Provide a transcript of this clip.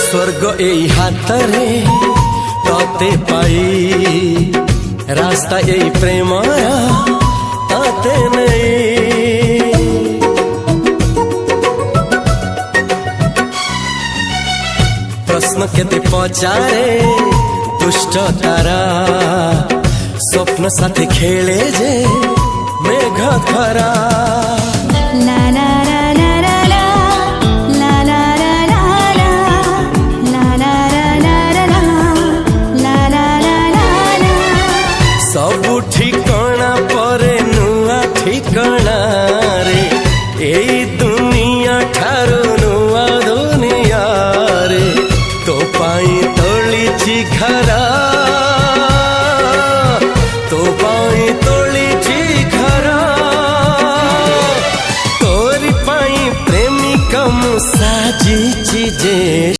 स्वर्ग এই হাতরে তাতে পাই রাস্তা এই প্রেম তাতে নেই প্রশ্ন কেতে পচারে দুষ্ট তারা স্বপ্ন সাথে খেলে যে মেঘ খরা